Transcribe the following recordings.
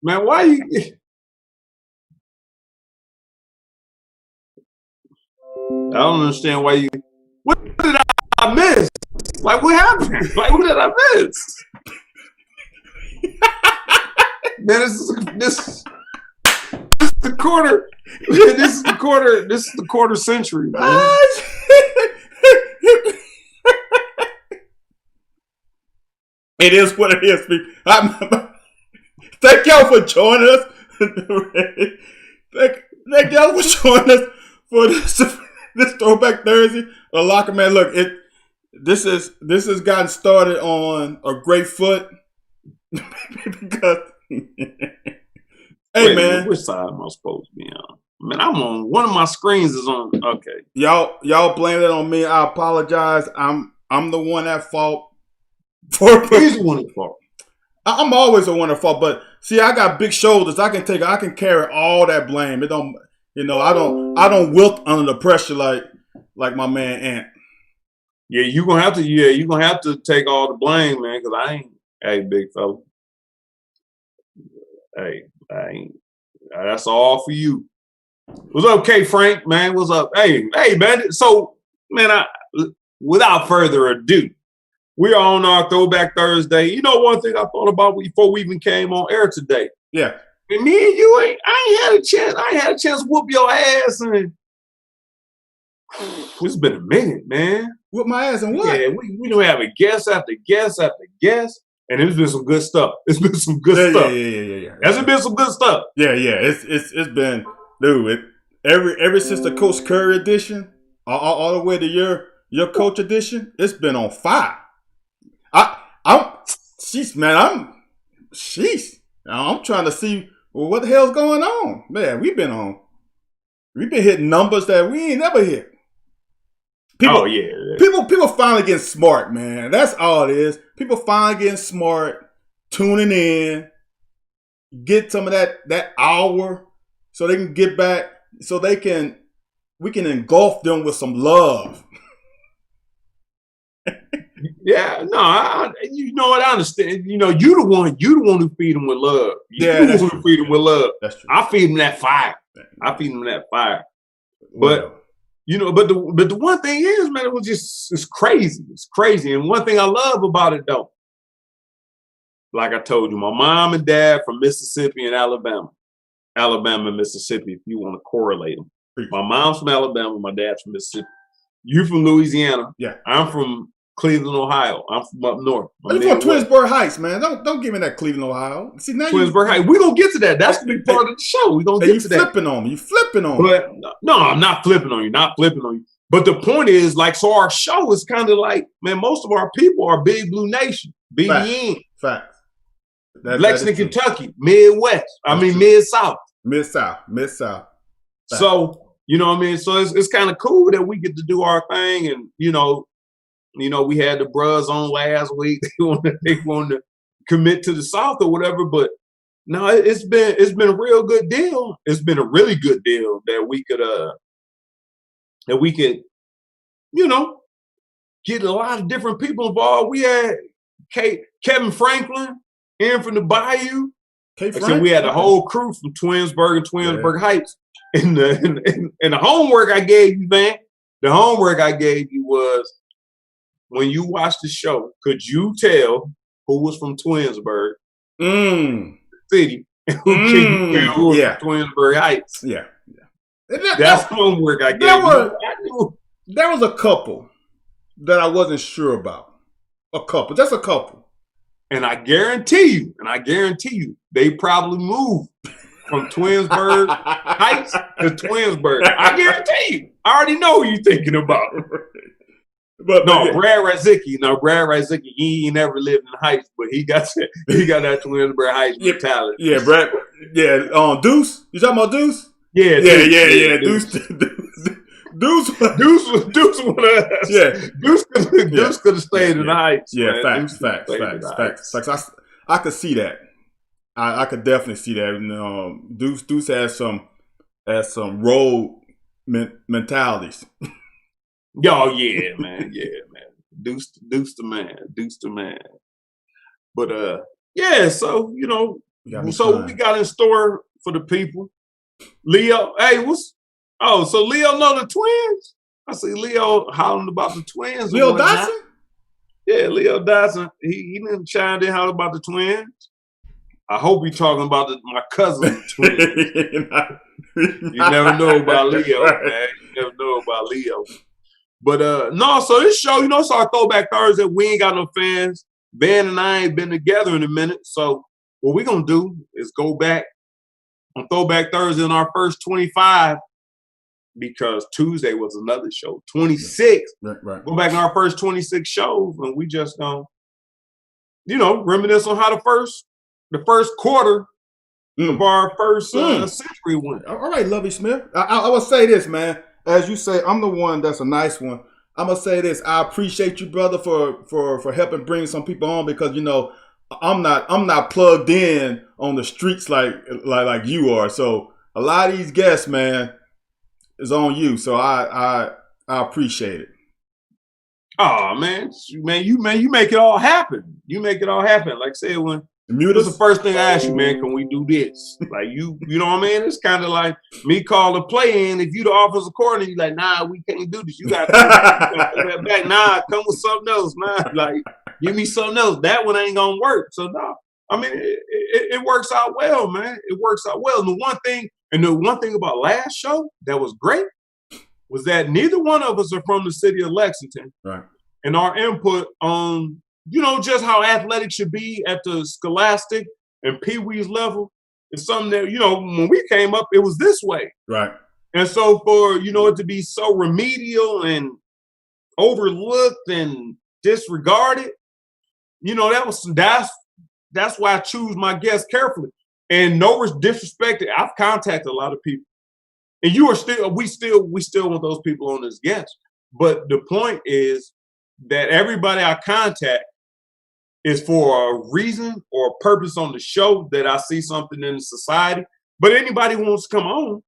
Man, why you? I don't understand why you. What did I miss? Like, what happened? Like, what did I miss? Man, this is the quarter. This is the quarter. This is the quarter century, man. It is what it is, people. Thank y'all for joining us. thank y'all for joining us for this Throwback Thursday. Locker Man, look, this has gotten started on a great foot because hey, man, which side am I supposed to be on? Man, I'm on one of my screens is on. Okay, y'all blame it on me. I apologize. I'm the one at fault. He's the one at fault. I'm always the one at fault, but see, I got big shoulders. I can carry all that blame. It don't, I don't wilt under the pressure like my man Ant. Yeah, you gonna have to take all the blame, man, because I ain't. Hey, big fella. Hey, I ain't. That's all for you. What's up, K Frank, man? What's up? Hey, man. So, man, without further ado, we are on our Throwback Thursday. You know, one thing I thought about before we even came on air today. Yeah. And me and you I ain't had a chance. I ain't had a chance to whoop your ass, and it's been a minute, man. Whoop my ass and what? Yeah, we don't have a guest after guest after guest, and it's been some good stuff. It's been some good stuff. Yeah. Hasn't been some good stuff. Yeah. It's been, dude. Ever since the Coach Curry edition, all the way to your coach edition, it's been on fire. I'm trying to see what the hell's going on. Man, we've been hitting numbers that we ain't never hit. People finally getting smart, man. That's all it is. People finally getting smart, tuning in, get some of that hour so they can get back, so we can engulf them with some love. Yeah, no, you know what? I understand. You know, you the one who feed them with love. You the one who feed them with love. That's true. I feed them that fire. But but the one thing is, man, it's crazy. It's crazy. And one thing I love about it, though, like I told you, my mom and dad from Mississippi and Alabama and Mississippi. If you want to correlate them, my mom's from Alabama, my dad's from Mississippi. You from Louisiana? Yeah, I'm from Cleveland, Ohio. I'm from up north. I'm from Twinsburg Heights, man. Don't give me that Cleveland, Ohio. See, now Twinsburg Heights. We're gonna get to that. That's gonna be part of the show. We're gonna get to that. You flipping on me. But no, I'm not flipping on you. Not flipping on you. But the point is, like, so our show is kind of like, man, most of our people are Big Blue Nation, BBN, Facts. Lexington, Kentucky, Midwest. Mid-South. Mid-South. So, you know what I mean? So it's kind of cool that we get to do our thing. And, you know, we had the bros on last week. They wanted to commit to the South or whatever. But no, it's been a real good deal. It's been a really good deal that we could, get a lot of different people involved. We had Kevin Franklin in from the Bayou. So we had the whole crew from Twinsburg and Twinsburg Heights. And the homework I gave you, man, was, when you watch the show, could you tell who was from Twinsburg City and who was from Twinsburg Heights? Yeah. That's homework I gave you. There was a couple that I wasn't sure about. Just a couple. And I guarantee you, they probably moved from Twinsburg Heights to Twinsburg. I guarantee you. I already know who you're thinking about. But Brad Razicki, he ain't never lived in the Heights, but he got that Twinsburg Heights mentality. Yeah, Brad. Yeah, Deuce. You talking about Deuce? Yeah. Deuce was one of us. Yeah. Deuce could have stayed in the Heights. Yeah, man. Facts. I could see that. I could definitely see that. Deuce has some road mentalities. Oh yeah, man. Deuce the man. But so So we got in store for the people. Leo, hey, so Leo know the twins? I see Leo hollering about the twins. Leo Dotson? Yeah, Leo Dotson. He didn't chime in hollering about the twins. I hope he's talking about my cousin twins. You never know about Leo, man. You never know about Leo. But no, so this show, it's our Throwback Thursday. We ain't got no fans. Van and I ain't been together in a minute. So what we're going to do is go back on Throwback Thursday in our first 25, because Tuesday was another show. 26. Right. Go back in our first 26 shows, and we just gonna, reminisce on how the first quarter of our first century went. All right, Lovey Smith. I will say this, man. As you say, I'm the one that's a nice one. I'm gonna say this. I appreciate you, brother, for helping bring some people on, because I'm not plugged in on the streets like you are. So a lot of these guests, man, is on you. So I appreciate it. Oh man, you make it all happen. You make it all happen. Like I said, when Mute us. the first thing I asked you, man, can we do this? Like you know what I mean? It's kind of like me calling a play in. If you the offensive coordinator, you like, nah, we can't do this. You got to that back. Nah, come with something else, man. Like, give me something else. That one ain't gonna work. So no, I mean it works out well, man. It works out well. And the one thing about last show that was great was that neither one of us are from the city of Lexington. Right. And our input on just how athletics should be at the scholastic and Pee Wee's level is something that, when we came up, it was this way. Right. And so for, it to be so remedial and overlooked and disregarded, that's why I choose my guests carefully. And no disrespect, I've contacted a lot of people. And we still want those people on as guests. But the point is that everybody I contact is for a reason or a purpose on the show, that I see something in the society. But anybody who wants to come on,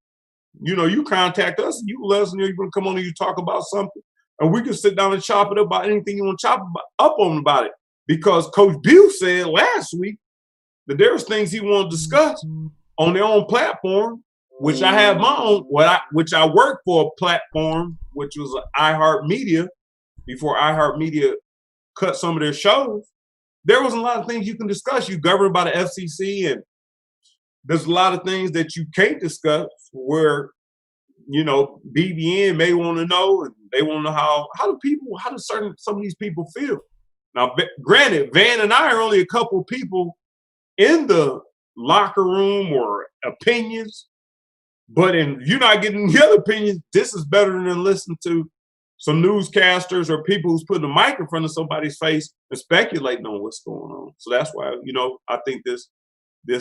you contact us, and you let us know you're going to come on and you talk about something. And we can sit down and chop it up about anything you want to chop up on about it. Because Coach Bew said last week that there was things he wanted to discuss on their own platform, which I have my own, which I work for a platform, which was iHeartMedia, before iHeartMedia cut some of their shows. There was a lot of things you can discuss. You're governed by the FCC, and there's a lot of things that you can't discuss where, BBN may want to know, and they want to know how do some of these people feel. Now, granted, Van and I are only a couple people in the locker room or opinions, but you're not getting the other opinions. This is better than listening to some newscasters or people who's putting a mic in front of somebody's face and speculating on what's going on. So that's why, I think this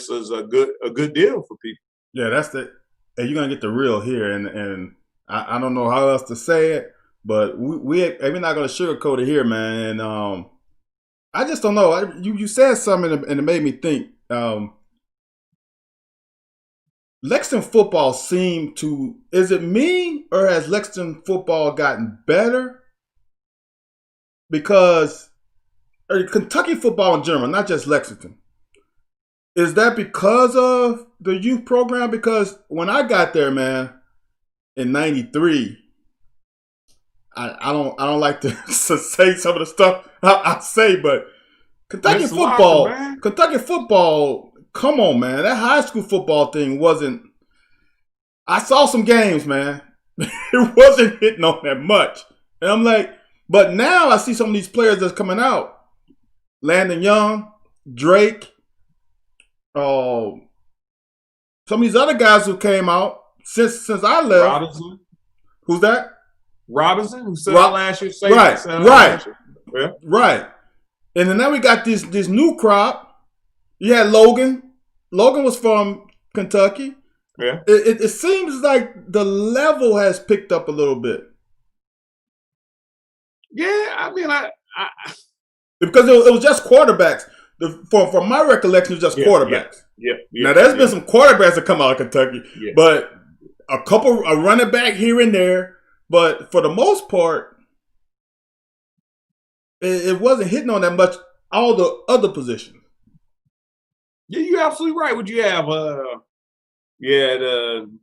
is a good deal for people. Yeah, that's and you're gonna get the real here, and I don't know how else to say it, but we're not gonna sugarcoat it here, man. And I just don't know. You said something and it made me think. Lexington football seemed to, is it me, or has Lexington football gotten better? Because Kentucky football in general, not just Lexington, is that because of the youth program? Because when I got there, man, in '93, I don't like to say some of the stuff I say, but Kentucky football, come on, man. That high school football thing wasn't. I saw some games, man. It wasn't hitting on that much. And I'm like, but now I see some of these players that's coming out. Landon Young, Drake, some of these other guys who came out since I left. Robinson. Who's that? Robinson, who said last year. Right. Right. And then now we got this new crop. You had Logan. Logan was from Kentucky. Yeah. It seems like the level has picked up a little bit. Yeah, I mean, because it was just quarterbacks. From my recollection, it was just quarterbacks. Yeah. Now there's been some quarterbacks that come out of Kentucky, but a running back here and there. But for the most part, it wasn't hitting on that much. All the other positions. Yeah, you're absolutely right. What you have? You had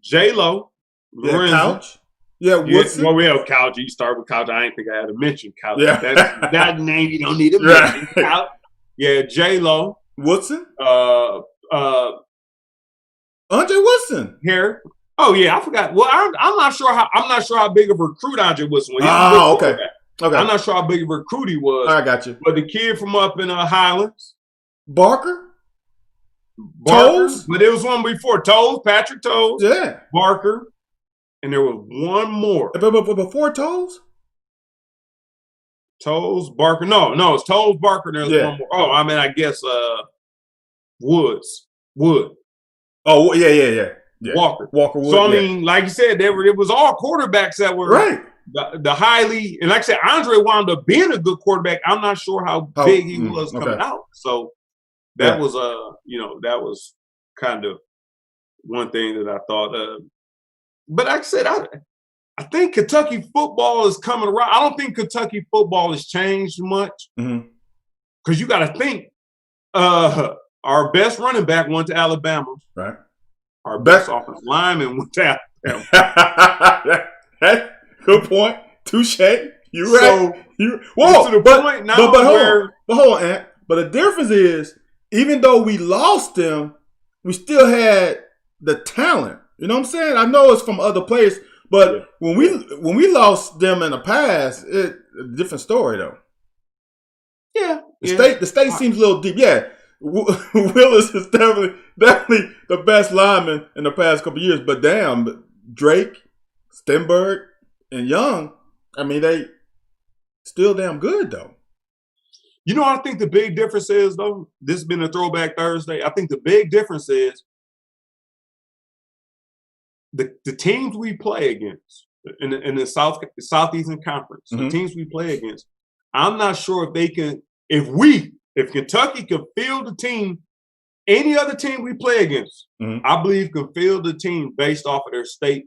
J-Lo, Yeah, Lorenzen. Couch. Yeah, Yeah, Woodson. well, we have Couch. You start with Couch. I didn't think I had to mention Couch. That Yeah. name you don't need to mention. Right. Couch. Yeah, J-Lo. Woodson. Uh, Andre Woodson. here. Oh yeah, I forgot. Well, I'm not sure how big of a recruit Andre was. He was a good Oh, okay. quarterback. Okay. I'm not sure how big of a recruit he was. I got you. But the kid from up in Highlands, Barker. Toes. But there was one before Toes, Patrick Toes. Yeah. Barker, and there was one more. But before Toes. Toes, Barker. No, it's Toes, Barker. And there's one more. Oh, I mean, I guess Wood. Oh yeah. Walker Wood. So I mean, like you said, it was all quarterbacks that were right. The highly, and like I said, Andre wound up being a good quarterback. I'm not sure how big he was coming out. So that was that was kind of one thing that I thought. But like I said, I think Kentucky football is coming around. I don't think Kentucky football has changed much because you got to think our best running back went to Alabama. Right. Our best offensive lineman went to Alabama. Good point. Touche. You're right. So, whoa, to the point now but hold on, Ant. But the difference is, even though we lost them, we still had the talent. You know what I'm saying? I know it's from other players, but when we lost them in the past, it's a different story though. Yeah. The state seems a little deep. Yeah. Willis is definitely the best lineman in the past couple of years, but damn, Drake, Stenberg, and Young, I mean, they still damn good though. You know what I think the big difference is though? This has been a throwback Thursday. I think the big difference is the teams we play against in the Southeastern Conference, the teams we play against. I'm not sure if they can. If Kentucky can field the team, any other team we play against, I believe can field the team based off of their state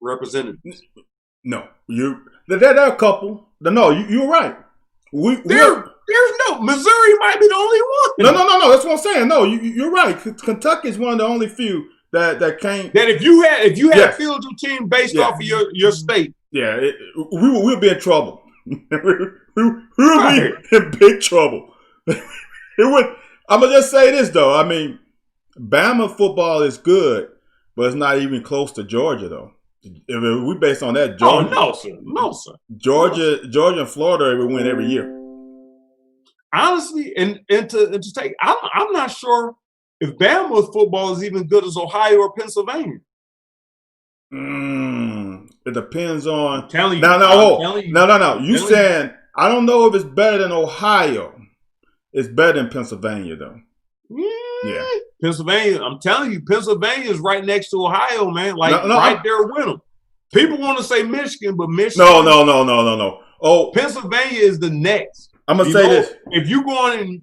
representatives. No, there are a couple. No, you're right. There's no Missouri might be the only one. No. That's what I'm saying. No, you're right. Kentucky is one of the only few that can't. That if you had field your team based off of your state, we'll be in trouble. we'll be in big trouble. I'm gonna just say this though. I mean, Bama football is good, but it's not even close to Georgia though. If we based on that, Georgia, no sir. Georgia and Florida will win every year. Honestly, and to take, I'm not sure if Bama's football is even good as Ohio or Pennsylvania. It depends on. I'm telling you. No. You saying I don't know if it's better than Ohio. It's better than Pennsylvania though. Yeah. Pennsylvania, I'm telling you, Pennsylvania is right next to Ohio, man. Right there with them. People want to say Michigan, but Michigan. No. Oh, Pennsylvania is the next. I'm gonna say this: if you going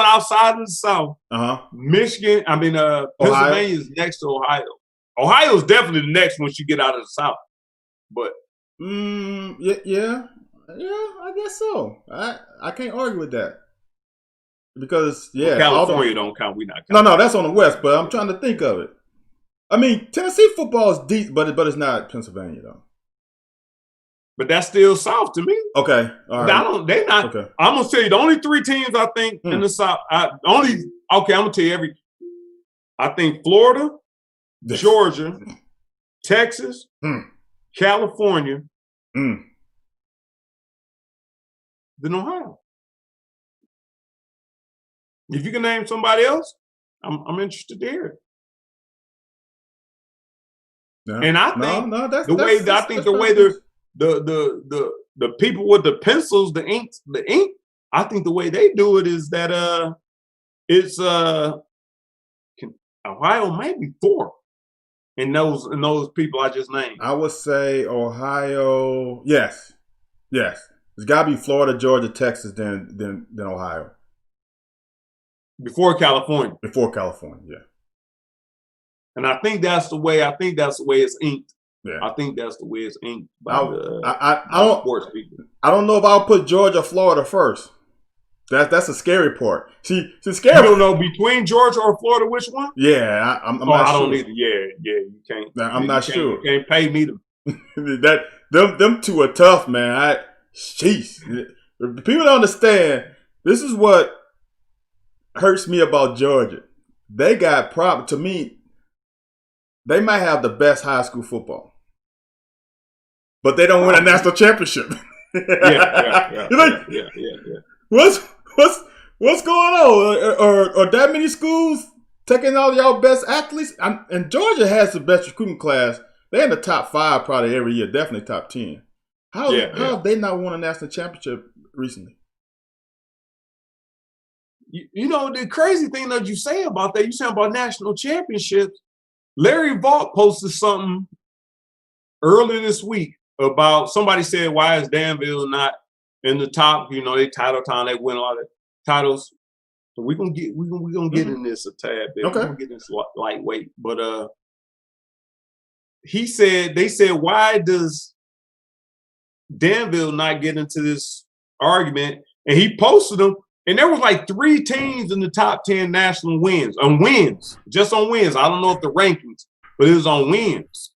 outside of the South, Michigan, Pennsylvania is next to Ohio. Ohio is definitely the next once you get out of the South. But yeah, I guess so. I can't argue with that. Because California don't count. We not counting. No, that's on the West. But I'm trying to think of it. I mean, Tennessee football is deep, but it's not Pennsylvania though. But that's still South to me. Okay, all right. They're not. Okay. I'm gonna tell you the only three teams I think in the South. I'm gonna tell you I think Florida, Georgia, Texas, California, then Ohio. If you can name somebody else, I'm interested to hear it. No, and I think the way the people with the pencils, the ink, I think the way they do it is that Ohio might be fourth in those people I just named. I would say Ohio. Yes. It's got to be Florida, Georgia, Texas, then Ohio. Before California. Yeah. And I think that's the way it's inked. Yeah. I think that's the way it's inked by I don't know if I'll put Georgia, Florida first. That's a scary part. See, the You scary. don't know between Georgia or Florida which one? Yeah, I'm Oh, not I sure. don't either. Yeah, you can't. I'm not sure. You can't pay me to. That them two are tough, man. Jeez, people don't understand. This is what hurts me about Georgia. They got to me. They might have the best high school football, but they don't win a national championship. Yeah. What's what's going on? Are that many schools taking all y'all best athletes? And Georgia has the best recruiting class. They're in the top 5 probably every year, definitely top 10. How have they not won a national championship recently? You know, the crazy thing that you say about that, you say about national championships, Larry Vaught posted something earlier this week about somebody said, why is Danville not in the top? You know, they title time, they win a lot of titles. So we're gonna get in this a tad bit. Okay. We're gonna get this lightweight. But they said, why does Danville not get into this argument? And he posted them, and there was like 3 teams in the top 10 national wins, just on wins. I don't know if the rankings, but it was on wins.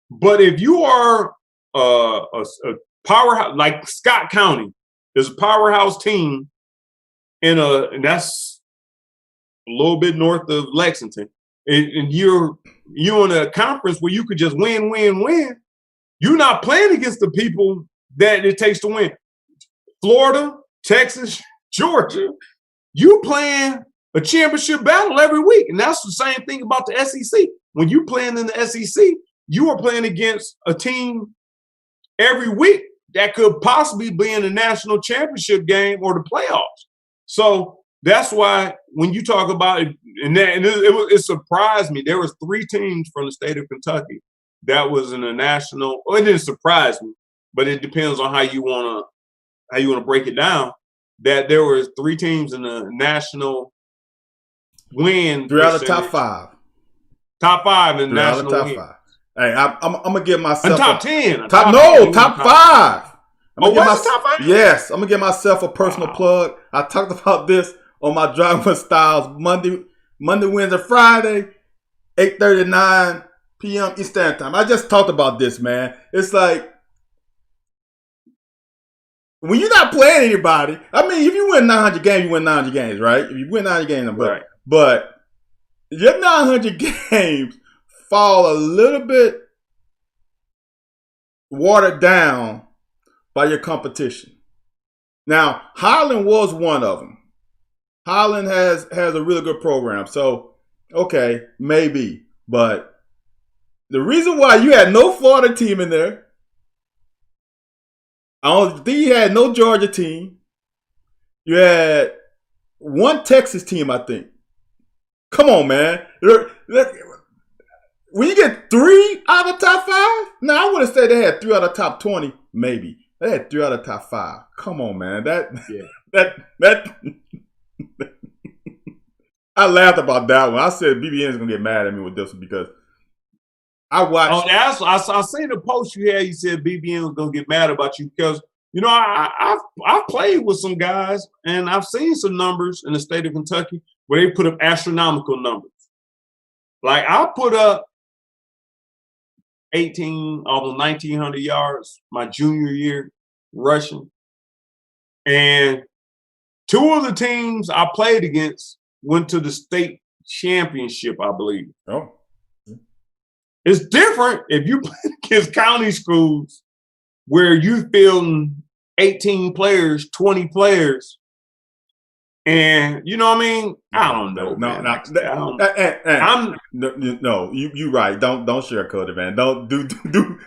But if you are a powerhouse, like Scott County is a powerhouse team and that's a little bit north of Lexington, and you're in a conference where you could just win, you're not playing against the people that it takes to win. Florida, Texas, Georgia, you playing a championship battle every week. And that's the same thing about the SEC. When you playing in the SEC, you are playing against a team every week that could possibly be in the national championship game or the playoffs. So that's why when you talk about it, it surprised me. There was 3 teams from the state of Kentucky that was in the national. Well, it didn't surprise me, but it depends on how you wanna break it down. That there was 3 teams in the national win. 3 out of the top 5. Top 5 in 3 national out of the top win. 5. Hey, I'm gonna give myself top 10. Top 5. Top 5? Yes, I'm gonna give myself a personal plug. I talked about this on my Driving Styles Monday, Wednesday, Friday, 8:30 to 9 p.m. Eastern Standard Time. I just talked about this, man. It's like when you're not playing anybody. I mean, if you win 900 games, you win 900 games, right? If you win 900 games, right. But your 900 games fall a little bit watered down by your competition. Now, Highland was one of them. Highland has a really good program. So, okay, maybe. But the reason why you had no Florida team in there, I don't think you had no Georgia team. You had one Texas team, I think. Come on, man. When you get 3 out of the top 5, now I would have said they had 3 out of the top 20, maybe. They had 3 out of the top 5. Come on, man. That I laughed about that one. I said BBN is gonna get mad at me with this one because I watched. Oh, I seen the post you had. You said BBN was gonna get mad about you because you know I've played with some guys and I've seen some numbers in the state of Kentucky where they put up astronomical numbers. Like I put up 18, almost 1,900 yards my junior year rushing, and 2 of the teams I played against went to the state championship, I believe. Oh. It's different if you play against county schools where you're fielding 18 players, 20 players. And you know what I mean? I don't know. No, you right. Don't sugarcoat it, man. Don't do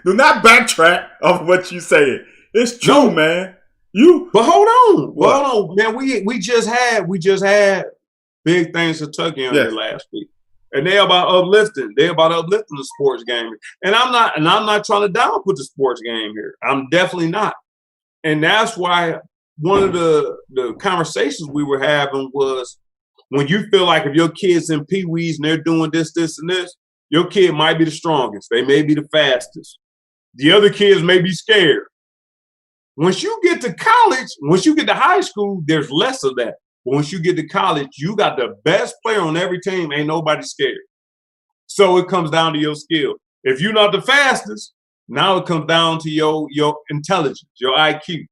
not backtrack of what you said. It's true, man. But hold on, man. We just had big things to tuck in here last week. And they're about uplifting. They're about uplifting the sports game. And I'm not trying to downput the sports game here. I'm definitely not. And that's why one of the conversations we were having was when you feel like if your kid's in Pee-wees and they're doing this, and this, your kid might be the strongest. They may be the fastest. The other kids may be scared. Once you get to college, once you get to high school, there's less of that. But once you get to college, you got the best player on every team. Ain't nobody scared. So it comes down to your skill. If you're not the fastest, now it comes down to your intelligence, your IQ.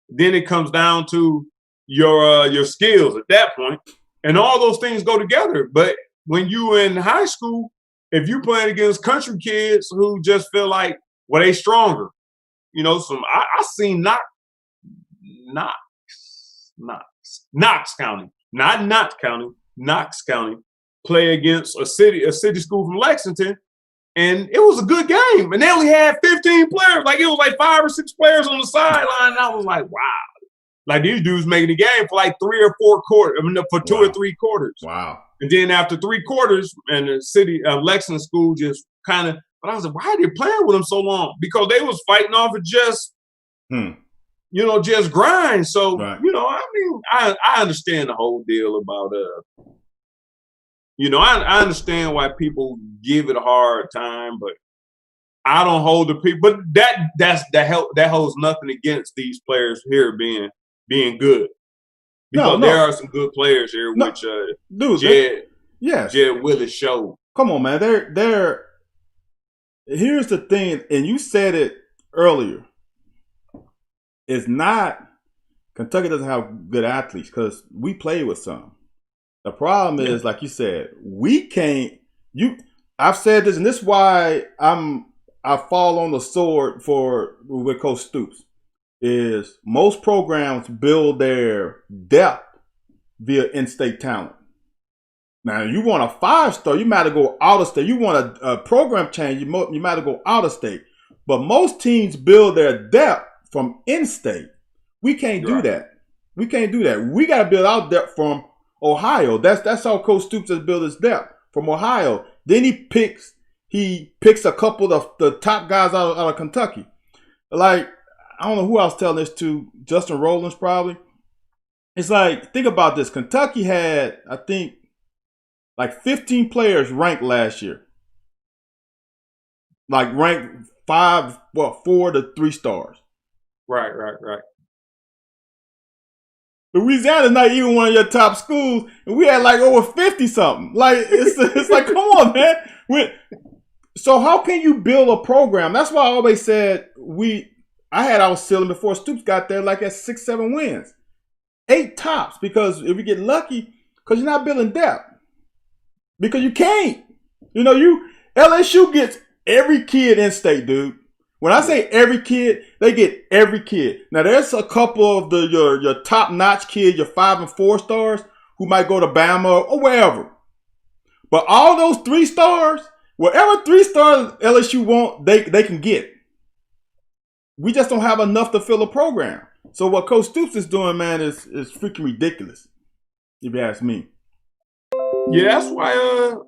Then it comes down to your skills at that point, and all those things go together. But when you in high school, if you playing against country kids who just feel like, well, they stronger, you know, I seen Knox County, not Knox County, Knox County play against a city school from Lexington, and it was a good game. And they only had 15 players. Like, it was like 5 or 6 players on the sideline. And I was like, wow. Like, these dudes making the game for like 3 or 4 quarters. I mean, for 2 or 3 quarters. Wow. And then after 3 quarters, and the city Lexington school just kind of, but I was like, why are they playing with them so long? Because they was fighting off of just, you know, just grind. So, you know, I mean, I understand the whole deal about, you know, I understand why people give it a hard time, but I don't hold the people. But that holds nothing against these players here being good. Because there are some good players here, which Jed Willis showed. Come on, man. They're here's the thing, and you said it earlier. It's not Kentucky doesn't have good athletes because we play with some. The problem is, like you said, we can't. I've said this, and this is why I fall on the sword with Coach Stoops. Is most programs build their depth via in-state talent. Now, you want a 5-star, you might have go out of state. You want a program change, you might have go out of state. But most teams build their depth from in-state. We can't do that. We can't do that. We got to build our depth from Ohio. That's how Coach Stoops has built his depth, from Ohio. Then he picks a couple of the top guys out of Kentucky. Like, I don't know who I was telling this to, Justin Rowlands probably. It's like, think about this. Kentucky had, I think, like 15 players ranked last year. Like ranked 4 to 3 stars. Right. Louisiana's not even one of your top schools, and we had like over 50 something. Like, it's like, come on, man. So how can you build a program? That's why I always said I had our ceiling before Stoops got there, like at 6-7 wins, 8 tops. Because if you get lucky, because you're not building depth, because you can't. You know, LSU gets every kid in state, dude. When I say every kid, they get every kid. Now, there's a couple of your top-notch kids, your 5 and 4 stars, who might go to Bama or wherever. But all those 3 stars, whatever 3 stars LSU want, they can get. We just don't have enough to fill a program. So what Coach Stoops is doing, man, is freaking ridiculous, if you ask me. Yeah, that's why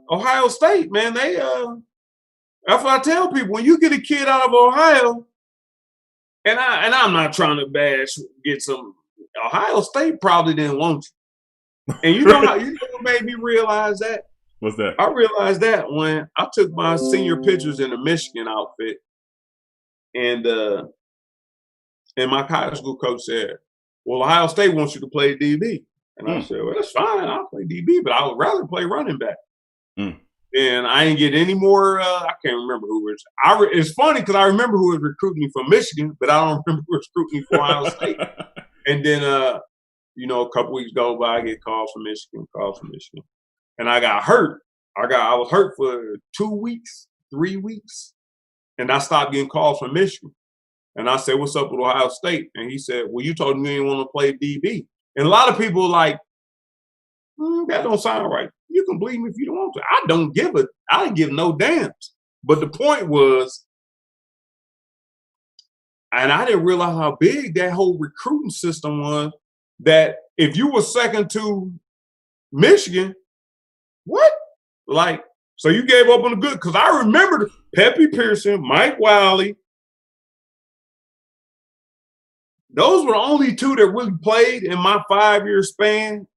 Ohio State, man, that's what I tell people. When you get a kid out of Ohio, and I'm not trying to get some. Ohio State probably didn't want you. And you know what made me realize that? What's that? I realized that when I took my senior pictures in the Michigan outfit, and my high school coach said, "Well, Ohio State wants you to play DB." And I said, "Well, that's fine. I'll play DB, but I would rather play running back." And I didn't get any more. I can't remember who was. It's funny because I remember who was recruiting me from Michigan, but I don't remember who was recruiting me from Ohio State. And then, a couple weeks go by, I get calls from Michigan, and I got hurt. I was hurt for 2 weeks, 3 weeks, and I stopped getting calls from Michigan. And I said, "What's up with Ohio State?" And he said, "Well, you told me you didn't want to play DB." And a lot of people like, that don't sound right. You can believe me if you don't want to. I didn't give no damns. But the point was, and I didn't realize how big that whole recruiting system was, that if you were second to Michigan, what? Like, so you gave up on the good. Because I remember Pepe Pearson, Mike Wiley. Those were the only 2 that really played in my 5-year span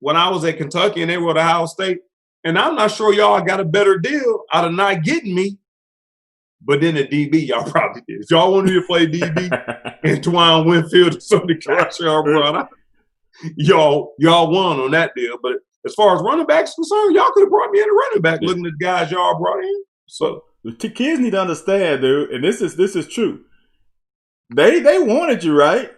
when I was at Kentucky and they were at Ohio State. And I'm not sure y'all got a better deal out of not getting me But then the DB, y'all probably did. If y'all wanted to play DB, Antoine Winfield or something, y'all brought out, y'all won on that deal. But as far as running backs concerned, y'all could have brought me in a running back looking at the guys y'all brought in. So the kids need to understand, dude, and this is true. They wanted you, right?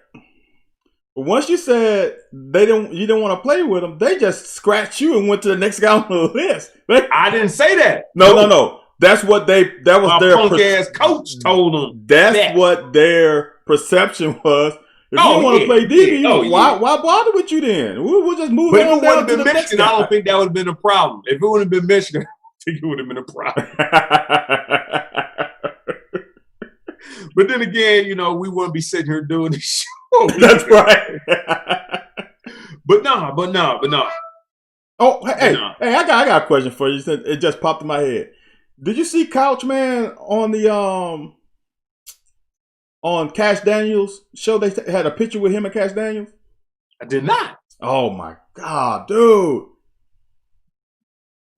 But once you said you didn't want to play with them, they just scratched you and went to the next guy on the list. I didn't say that. No. That was my their punk ass coach told them. That's what their perception was. If you don't want to play DB, why bother with you then? We'll just move on down to the next guy. I don't think that would have been a problem. If it would have been Michigan, I think it would have been a problem. But then again, we wouldn't be sitting here doing this show. That's right. But no. Oh, hey, I got a question for you. It just popped in my head. Did you see Couch Man on the on Cash Daniels show? They had a picture with him and Cash Daniels. I did not. Oh my God, dude!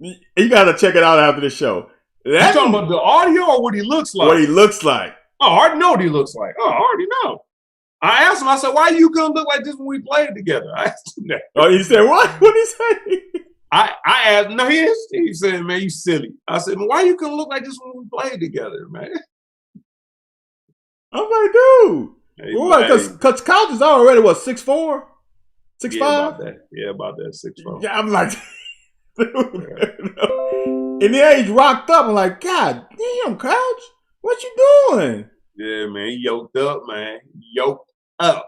You gotta check it out after the show. You talking about the audio or what he looks like? What he looks like. Oh, I already know what he looks like. Oh, I already know. I asked him. I said, "Why you gonna look like this when we played together?" I asked him that. Oh, he said, "What? What did he say?" I asked. No, he said, "Man, you silly." I said, "Why you gonna look like this when we played together, man?" I'm like, dude, because Couch is already 6'4", 6'5". Yeah, about that 6'4". Yeah, I'm like, dude. And then he's rocked up. I'm like, God damn, Couch, what you doing? Yeah, man, he yoked up, man. Yoked up.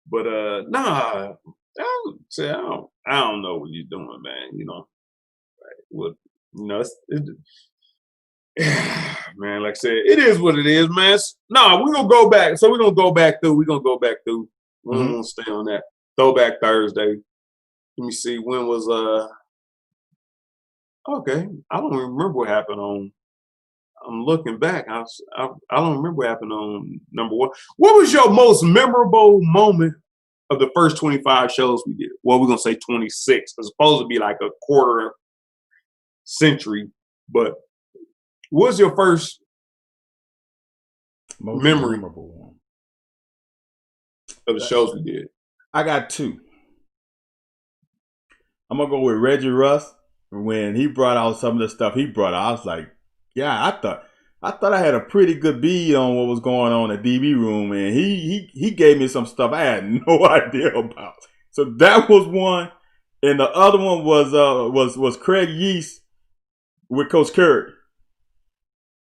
But nah, I don't know what you're doing, man. Man, like I said, it is what it is, man. Nah, we're gonna go back. So we're gonna go back through. We're gonna stay on that. Throwback Thursday. Let me see. When was okay. I don't remember what happened on. I'm looking back. I don't remember what happened on number 1. What was your most memorable moment of the first 25 shows we did? Well, we're gonna say 26. It's supposed to be like a quarter century, but what's your first most memorable one of the shows we did? I got 2. I'm gonna go with Reggie Russ. When he brought out some of the stuff he brought out, I was like, yeah, I thought I had a pretty good bead on what was going on in the DB room, and he gave me some stuff I had no idea about. So that was one, and the other one was Craig Yeast with Coach Curry.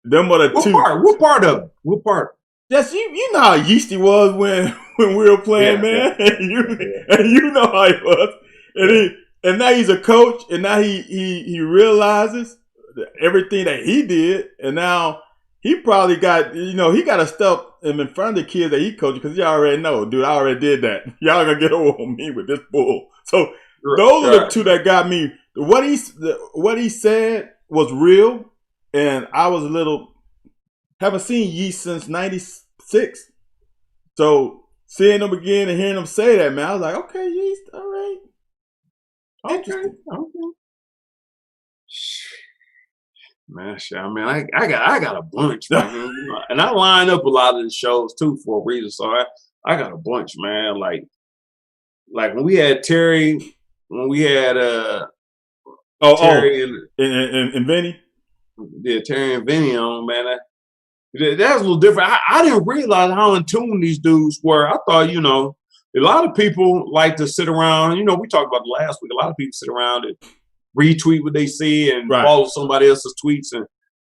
Them are the 2. What part of it? What part? Yes, you know how Yeasty was when we were playing, man. Yeah. And you know how he was, and now he's a coach, and now he realizes everything that he did, and now he probably got he got to step him in front of the kids that he coached because he already know, dude, I already did that. Y'all gonna get over on me with this bull. So those are the 2 that got me. What he said was real, and I was haven't seen Yeast since '96. So seeing him again and hearing him say that, man, I was like, okay, Yeast, all right. Okay. Man, I got a bunch, man. And I line up a lot of the shows too for a reason. So I got a bunch, man. Like when we had Terry, when we had Terry and Vinny. Yeah, Terry and Vinny on, man. That was a little different. I didn't realize how in tune these dudes were. I thought, a lot of people like to sit around. We talked about it last week. A lot of people sit around and retweet what they see and follow somebody else's tweets.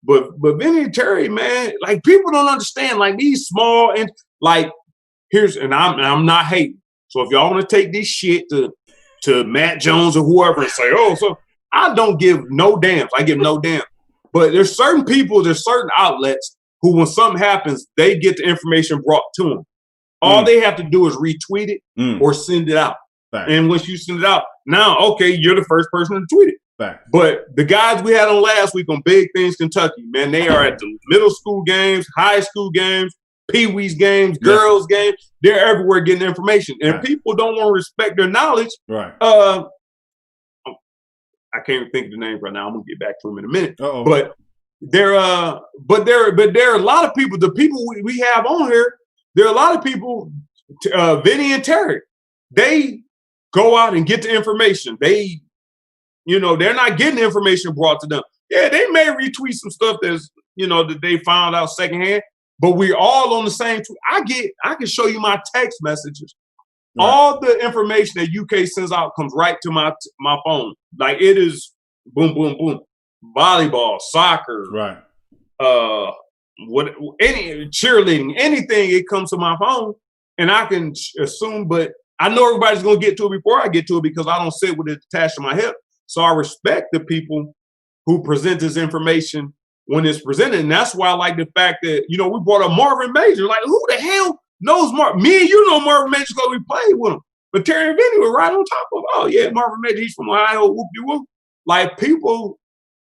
But Vinny and Terry, man, like people don't understand. Like these small and like I'm not hating. So if y'all want to take this shit to Matt Jones or whoever and say, so I don't give no damns. I give no damn. But there's certain people, there's certain outlets who, when something happens, they get the information brought to them. All they have to do is retweet it or send it out. Fact. And once you send it out, now, okay, you're the first person to tweet it. Fact. But the guys we had on last week on Big Things Kentucky, man, they are at the middle school games, high school games, Pee-wee's games, girls' games. They're everywhere getting information. And people don't want to respect their knowledge. Right. I can't even think of the name right now. I'm gonna get back to him in a minute. Uh-oh. But there are a lot of people. The people we have on here, there are a lot of people. Vinny and Terry, they go out and get the information. They're not getting the information brought to them. Yeah, they may retweet some stuff that they found out secondhand, but we're all on the same tweet. I can show you my text messages. Right. All the information that UK sends out comes right to my phone. Like it is boom, boom, boom. Volleyball, soccer, right. Any cheerleading, anything, it comes to my phone. And I can assume, but I know everybody's going to get to it before I get to it because I don't sit with it attached to my hip. So I respect the people who present this information when it's presented. And that's why I like the fact that, we brought up Marvin Major. Like, who the hell knows Marvin? Me and you know Marvin Major because we played with him. But Terry and Vinny were right on top of, oh, yeah, Marvin Major, he's from Ohio, whoop-de-whoop. Like, people,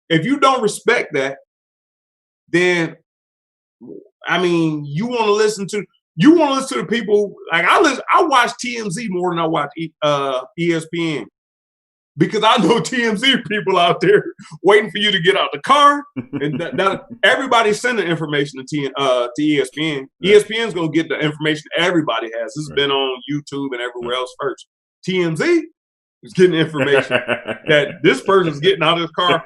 if you don't respect that, then, you want to listen to the people. Like I watch TMZ more than I watch ESPN because I know TMZ people out there waiting for you to get out the car, and that everybody's sending information to ESPN. Yeah. ESPN's gonna get the information everybody has. This has been on YouTube and everywhere else first. TMZ is getting information that this person's getting out of his car.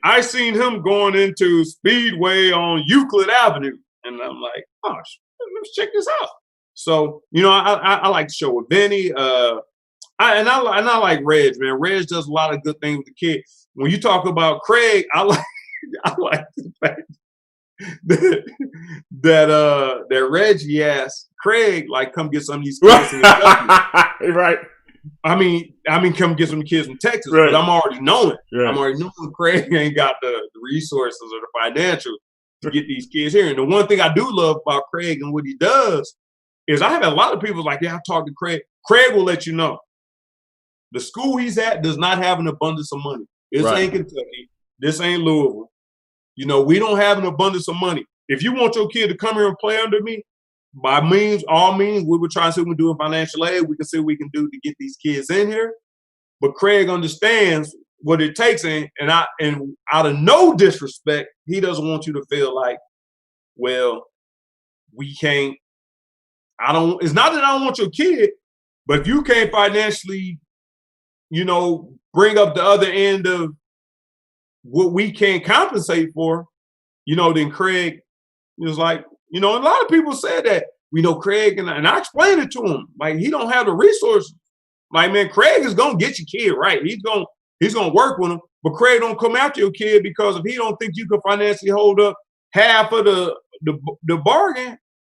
I seen him going into Speedway on Euclid Avenue, and I'm like, gosh. Let's check this out. So, I like to show with Vinny. I like Reg, man. Reg does a lot of good things with the kid. When you talk about Craig, I like the fact that Reggie asked Craig, like, come get some of these kids in right. I mean, come get some kids from Texas, right. But I'm already knowing. Right. I'm already knowing Craig ain't got the resources or the financial to get these kids here. And the one thing I do love about Craig and what he does is I have a lot of people like, yeah, I talked to Craig. Craig will let you know. The school he's at does not have an abundance of money. This ain't Kentucky. This ain't Louisville. We don't have an abundance of money. If you want your kid to come here and play under me, by all means, we would try and see what we can do in financial aid. We can see what we can do to get these kids in here. But Craig understands what it takes, and out of no disrespect, he doesn't want you to feel like, well, we can't. It's not that I don't want your kid, but if you can't financially, bring up the other end of what we can't compensate for, then Craig was like, a lot of people said that, Craig, and I explained it to him, like he don't have the resources. Like, man, Craig is gonna get your kid right. He's gonna work with him, but Craig don't come after your kid because if he don't think you can financially hold up half of the bargain,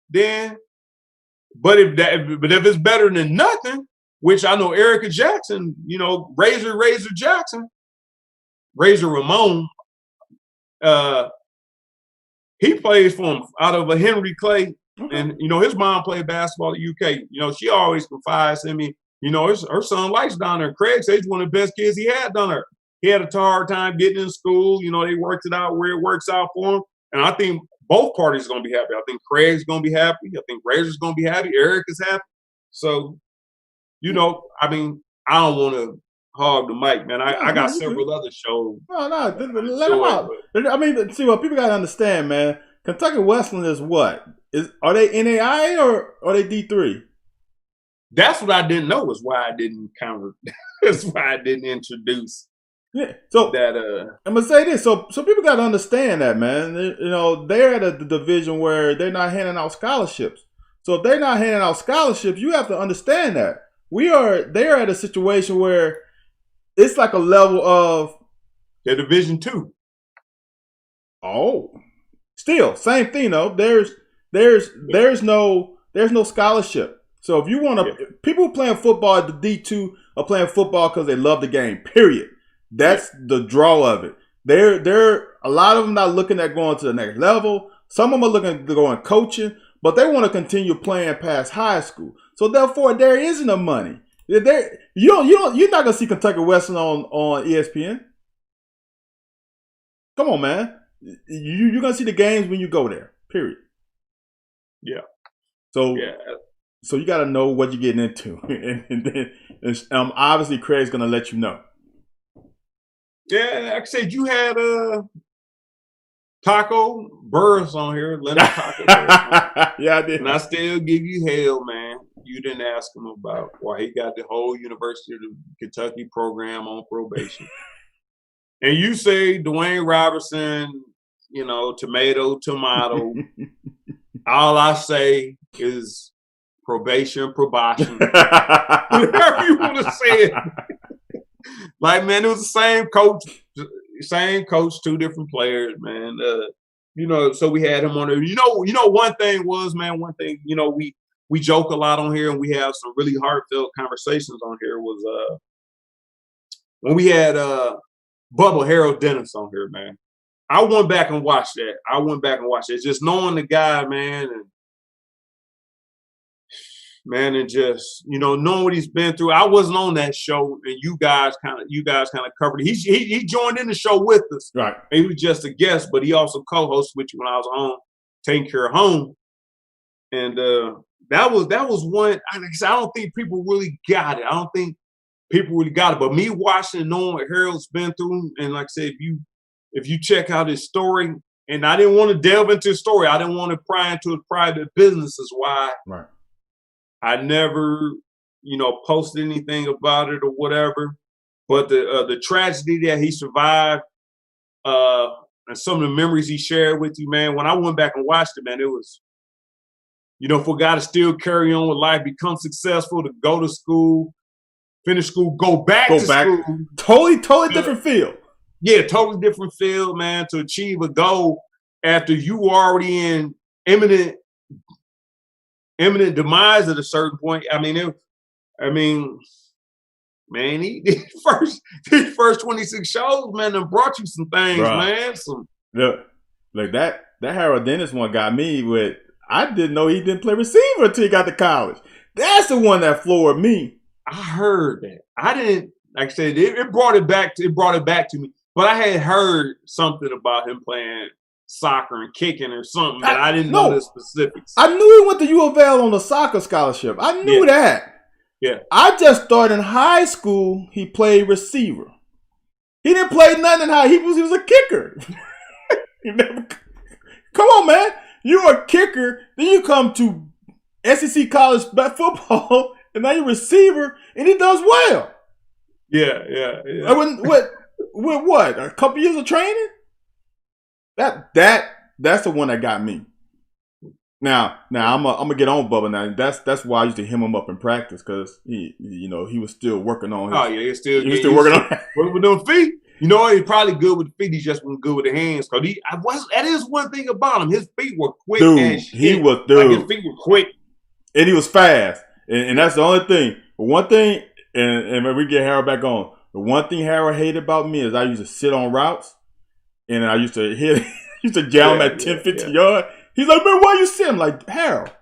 then. But if it's better than nothing, which I know Erica Jackson, Razor Jackson, Razor Ramon, he plays for him out of a Henry Clay, and his mom played basketball at UK. She always confides in me. Her son likes down there. Craig says he's one of the best kids he had down there. He had a hard time getting in school. They worked it out where it works out for him. And I think both parties are going to be happy. I think Craig's going to be happy. I think Razor's going to be happy. Eric is happy. So, I don't want to hog the mic, man. I got several other shows. No, let them out. See what people got to understand, man. Kentucky Wesleyan is what? Are they NAI or are they D3? That's what I didn't know. Is why I didn't counter. That's why I didn't introduce. Yeah. So that I'm gonna say this. So people got to understand that, man. They're at a division where they're not handing out scholarships. So if they're not handing out scholarships, you have to understand that they're at a situation where it's like a level of they're Division II. Oh, still same thing though. There's no scholarship. So if you want to, people playing football at the D2 are playing football because they love the game. Period. That's the draw of it. They're a lot of them not looking at going to the next level. Some of them are looking to go in coaching, but they want to continue playing past high school. So therefore, there isn't the money. You're not gonna see Kentucky Western on ESPN. Come on, man. You're gonna see the games when you go there. Period. Yeah. So you got to know what you're getting into, and then obviously Craig's gonna let you know. Yeah, like I said, you had Taco Burris on here, Leonard Taco Burris. Yeah, I did. And I still give you hell, man. You didn't ask him about why he got the whole University of Kentucky program on probation. And you say Dwayne Robertson, tomato. All I say is probation. Whatever you want to say it. Like, man, it was the same coach, two different players, man. So we had him on there. One thing, we joke a lot on here and we have some really heartfelt conversations on here was when we had Bubba Harold Dennis on here, man. I went back and watched that. Just knowing the guy, man, and just knowing what he's been through. I wasn't on that show, and you guys kind of covered it. He joined in the show with us. Right. He was just a guest, but he also co-hosted with you when I was on Taking Care of Home, and that was one. I don't think people really got it. But me watching and knowing what Harold's been through, and like I said, if you check out his story, and I didn't want to delve into his story. I didn't want to pry into his private business, is why I never, posted anything about it or whatever. But the tragedy that he survived, and some of the memories he shared with you, man, when I went back and watched it, man, it was, for a guy to still carry on with life, become successful, to go to school, finish school, go back to school. Totally different field. Yeah, totally different field, man, to achieve a goal after you were already in imminent demise at a certain point. Man, he first 26 shows, man, and brought you some things, man. Look, that Harold Dennis one got me with. I didn't know he didn't play receiver until he got to college. That's the one that floored me. I heard that. I didn't. Like I said, it brought it back to me. But I had heard something about him playing soccer and kicking or something, but I didn't know the specifics. I knew he went to U of L on a soccer scholarship. I knew that. Yeah. I just thought in high school he played receiver. He didn't play nothing in high. He was a kicker. Come on, man. You're a kicker. Then you come to SEC college football, and now you're a receiver, and he does well. Yeah. With what? A couple years of training? That's the one that got me. Now I'm gonna get on Bubba now. That's why I used to hem him up in practice, because he was still working on his. Oh yeah, he was still working on with them feet. He's probably good with the feet. He just wasn't good with the hands. That is one thing about him. His feet were quick. Dude, he was. Dude, his feet were quick, and he was fast. And that's the only thing. One thing, and when we get Harold back on, the one thing Harold hated about me is I used to sit on routes, and I used to hit, jam him at 10, 15 yards. He's like, man, why you sit? I'm like, Harold,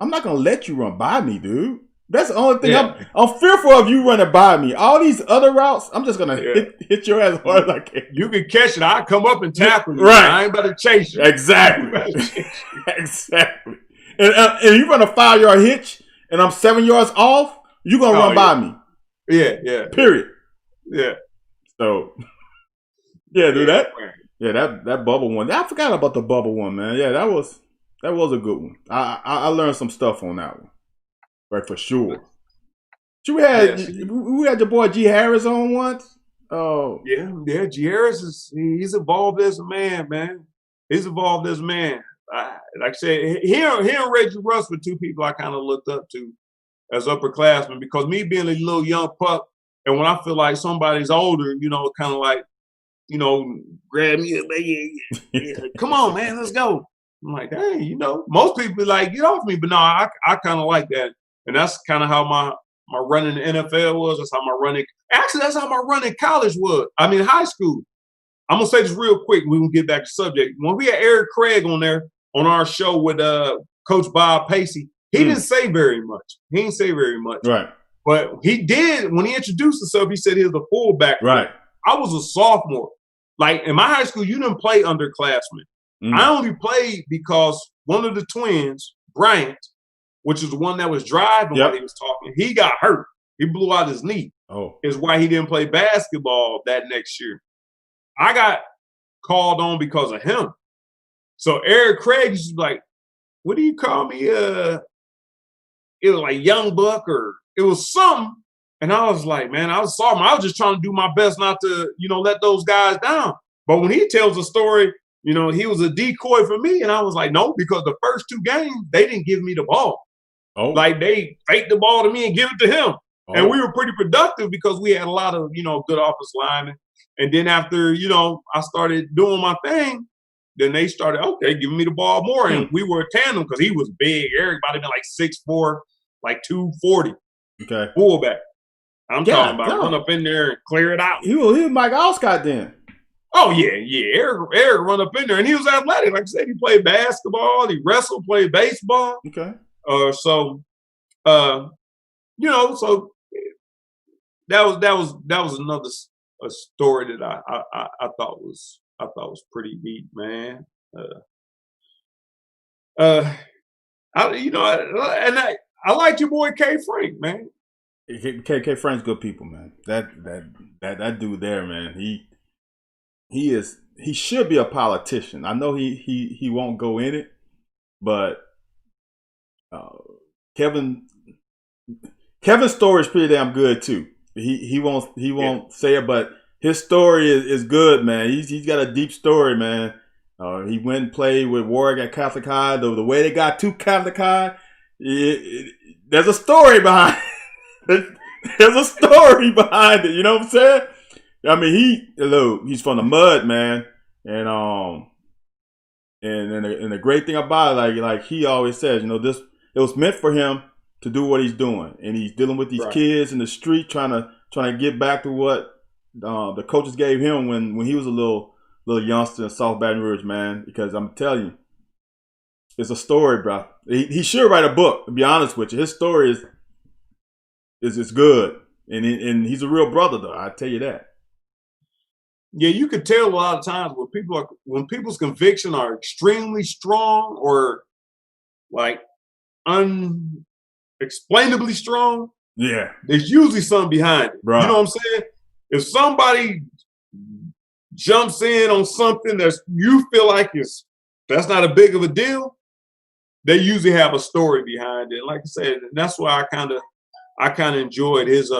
I'm not gonna let you run by me, dude. That's the only thing. I'm fearful of you running by me. All these other routes, I'm just gonna hit your ass as hard as I can. You can catch it. I'll come up and tackle you. Right. I ain't about to chase you. Exactly. Exactly. And you run a 5-yard hitch, and I'm 7 yards off. You gonna run by me. Yeah. Period. Yeah. So, dude, that bubble one. I forgot about the bubble one, man. Yeah, that was a good one. I learned some stuff on that one, right, for sure. We had your boy G Harris on once. Oh yeah. G Harris he's evolved as a man, man. He's evolved as a man. Like I said, he and Reggie Russ were two people I kind of looked up to as upperclassmen, because me being a little young pup, and when I feel like somebody's older, kind of like, grab me, come on, man, let's go. I'm like, hey, most people be like, get off me, but no, I kind of like that, and that's kind of how my run in the NFL was. That's how my running. Actually, that's how my run in college was. I mean, high school. I'm gonna say this real quick. We can get back to subject. When we had Eric Craig on there on our show with Coach Bob Pacey, he didn't say very much. Right. But he did, when he introduced himself, he said he was a fullback. Right. I was a sophomore. Like, in my high school, you didn't play underclassmen. I only played because one of the twins, Bryant, which is the one that was driving when he was talking, he got hurt. He blew out his knee. Oh. Is why he didn't play basketball that next year. I got called on because of him. So Eric Craig used to be like, what do you call me? It was like Young Buck or it was something. And I was like, man, I was sorry. I was just trying to do my best not to, let those guys down. But when he tells a story, he was a decoy for me. And I was like, no, because the first 2 games, they didn't give me the ball. Oh. Like they faked the ball to me and give it to him. Oh. And we were pretty productive because we had a lot of, good offensive linemen. And then after, I started doing my thing, then they started, okay, giving me the ball more. And we were a tandem because he was big. Eric might have been like 6'4", like 240. Okay. Fullback. I'm talking about run up in there and clear it out. He was Mike Alstott then. Oh, yeah. Eric run up in there. And he was athletic. Like I said, he played basketball. He wrestled, played baseball. Okay. So that was another a story that I thought was pretty neat, man. I like your boy K Frank, man. K Frank's good people, man. That dude there, man. He should be a politician. I know he won't go in it, but Kevin's story is pretty damn good too. He won't say it, but his story is good, man. He's got a deep story, man. He went and played with Warrick at Catholic High. The way they got to Catholic High, there's a story behind it. There's a story behind it. You know what I'm saying? I mean, he's from the mud, man, and the great thing about it, like he always says, it was meant for him to do what he's doing, and he's dealing with these kids in the street, trying to get back to what the coaches gave him when he was a little youngster in South Baton Rouge, man. Because I'm telling you, it's a story, bro. He should write a book. To be honest with you, his story is good, and he's a real brother, though. I tell you that. Yeah, you could tell a lot of times when people's conviction are extremely strong or like unexplainably strong. Yeah, there's usually something behind it. Bro. You know what I'm saying? If somebody jumps in on something that you feel like that's not a big of a deal, they usually have a story behind it. Like I said, and that's why I kind of enjoyed his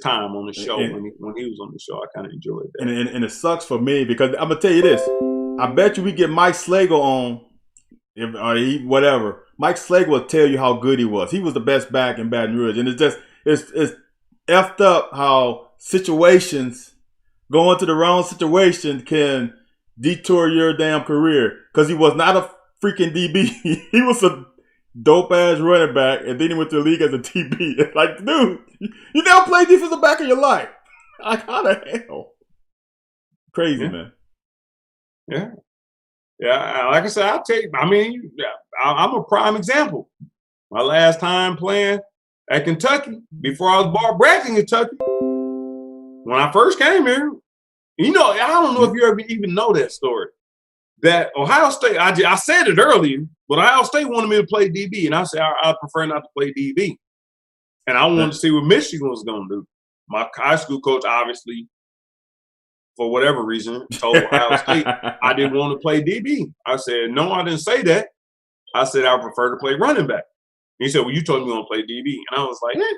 time on the show. When he was on the show, I kind of enjoyed that. And it sucks for me because I'm gonna tell you this: I bet you we get Mike Slagle on, whatever. Mike Slagle will tell you how good he was. He was the best back in Baton Rouge, and it's effed up how going to the wrong situation can detour your damn career. Because he was not a freaking DB. He was a dope ass running back, and then he went to the league as a DB. It's like, dude, you never played defensive back in your life. Like, how the hell? Crazy, man. Yeah. Yeah, like I said, I'll tell you, I'm a prime example. My last time playing at Kentucky, before I was Bart Braxton in Kentucky, when I first came here, I don't know if you ever even know that story. That Ohio State, I said it earlier, but Ohio State wanted me to play DB, and I said I prefer not to play DB. And I wanted to see what Michigan was going to do. My high school coach, obviously, for whatever reason, told Ohio State I didn't want to play DB. I said, no, I didn't say that. I said I prefer to play running back. He said, well, you told me you want to play DB. And I was like, eh.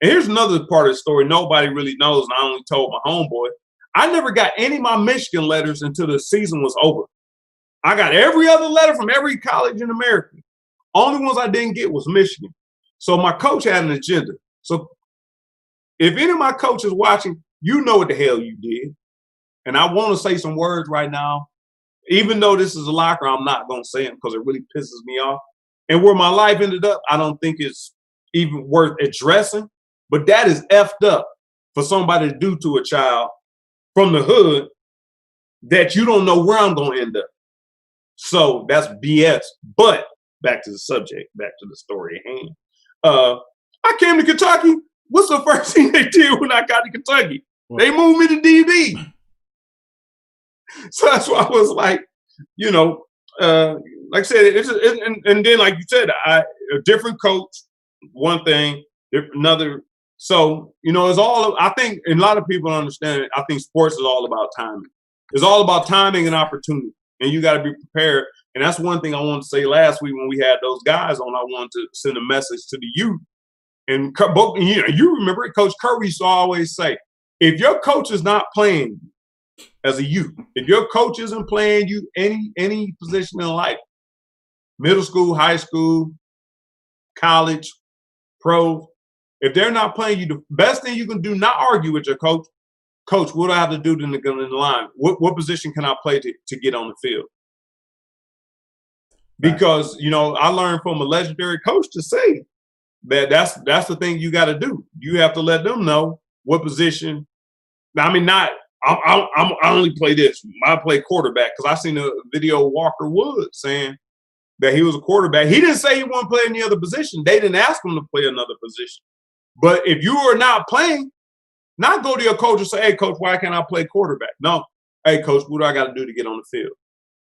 And here's another part of the story nobody really knows, and I only told my homeboy. I never got any of my Michigan letters until the season was over. I got every other letter from every college in America. Only ones I didn't get was Michigan. So my coach had an agenda. So if any of my coaches watching, you know what the hell you did. And I want to say some words right now. Even though this is a locker, I'm not going to say them because it really pisses me off. And where my life ended up, I don't think it's even worth addressing. But that is effed up for somebody to do to a child from the hood that you don't know where I'm going to end up. So that's BS. But back to the subject, back to the story at hand. I came to Kentucky. What's the first thing they did when I got to Kentucky? What? They moved me to DB. So that's why I was like, like I said, and then like you said, a different coach, one thing, another. So, it's all, I think, and a lot of people understand it. I think sports is all about timing. It's all about timing and opportunity. And you got to be prepared. And that's one thing I wanted to say last week when we had those guys on. I wanted to send a message to the youth. And you remember it, Coach Curry used to always say, if your coach is not playing you as a youth, if your coach isn't playing you any position in life, middle school, high school, college, pro, if they're not playing you, the best thing you can do, not argue with your coach. Coach, what do I have to do to get in the line? What position can I play to get on the field? Because, I learned from a legendary coach to say that that's the thing you got to do. You have to let them know what position. I mean, I only play this. I play quarterback, because I seen a video of Walker Wood saying that he was a quarterback. He didn't say he wanted to play any other position. They didn't ask him to play another position. But if you are not playing, not go to your coach and say, hey, coach, why can't I play quarterback? No. Hey, coach, what do I got to do to get on the field?